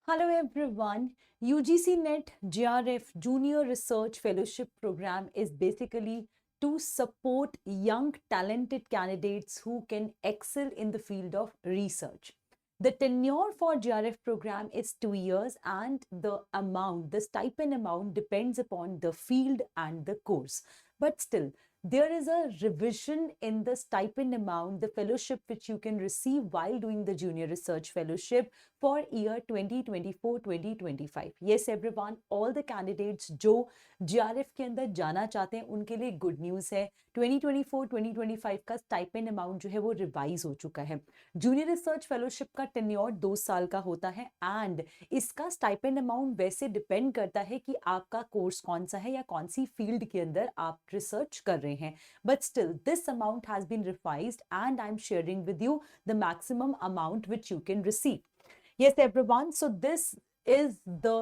Hello everyone. UGC NET JRF Junior Research Fellowship Program is basically to support young talented candidates who can excel in the field of research. The tenure for JRF program is 2 years and the stipend amount depends upon the field and the course. But still, there is a revision in the stipend amount, the fellowship which you can receive while doing the junior research fellowship for year 2024-2025. Yes everyone, all the candidates जो JRF के अंदर जाना चाहते हैं उनके लिए good news है। 2024-2025 का स्टाइपेंड अमाउंट जो है वो रिवाइज हो चुका है। जूनियर रिसर्च फेलोशिप का टेन्योर 2 साल का होता है एंड इसका स्टाइपेंड अमाउंट वैसे डिपेंड करता है कि आपका कोर्स कौन सा है या कौन सी फील्ड के अंदर आप रिसर्च कर रहे हैं। But still this amount has been revised and I am sharing with you the maximum amount which you can receive. Yes, everyone. So this is the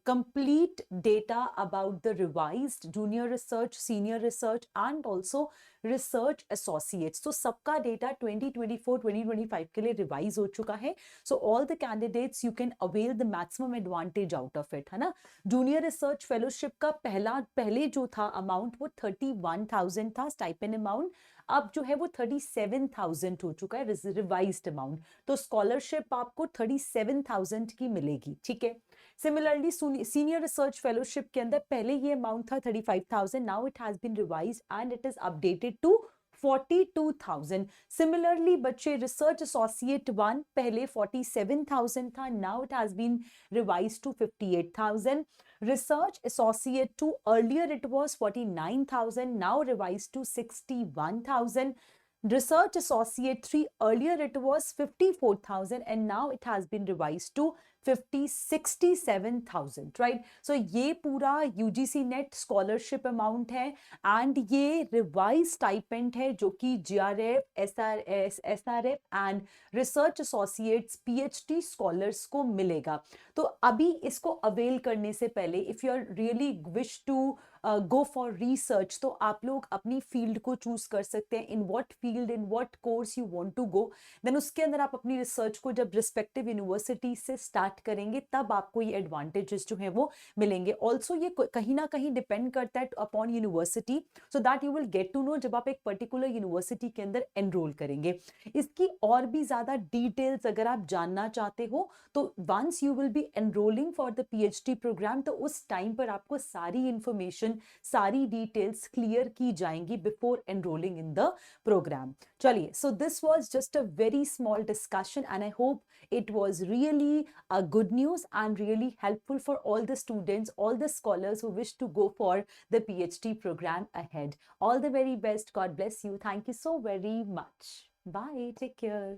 complete data about the revised junior research, senior research, and also research associates. So सबका data 2024-2025 के लिए revise हो चुका है. So all the candidates you can avail the maximum advantage out of it, है ना? Junior research fellowship का पहले जो था amount वो 31,000 था stipend amount. अब जो है वो 37,000 हो चुका है रिवाइज्ड अमाउंट. तो स्कॉलरशिप आपको 37,000 की मिलेगी. ठीक है. सिमिलरली सीनियर रिसर्च फेलोशिप के अंदर पहले ये अमाउंट था 35,000. Now it has been revised and it is updated to 42,000. Similarly बच्चे रिसर्च एसोसिएट 1 पहले 47,000 था. Now it has been revised to 58,000. Research Associate 2, earlier it was 49,000, now revised to 61,000. Research Associate 3, earlier it was 54,000 and now it has been revised to 67,000, right? So ये पूरा UGC NET scholarship amount है and ये revised stipend है जो कि JRF, SRS, SRF and Research Associates PhD scholars को मिलेगा. तो अभी इसको avail करने से पहले if you really wish to go for research तो आप लोग अपनी field को choose कर सकते हैं. In what field, in what course you want to go, then उसके अंदर आप अपनी research को जब respective university से start करेंगे तब आपको ये एडवांटेजेस जो है वो मिलेंगे. ऑल्सो ये कहीं ना कहीं डिपेंड करता है upon university, so that you will get to know जब आप एक पर्टिकुलर यूनिवर्सिटी के अंदर एनरोल करेंगे. इसकी और भी ज्यादा डिटेल्स अगर आप जानना चाहते हो तो once you will be enrolling for the PhD programme तो उस टाइम पर आपको सारी इंफॉर्मेशन, सारी डिटेल्स क्लियर की जाएंगी before enrolling in the program. चलिए, so this was just a very small discussion and I hope it was really a good news and really helpful for all the students, all the scholars who wish to go for the PhD program ahead. All the very best. God bless you. Thank you so very much. Bye. Take care.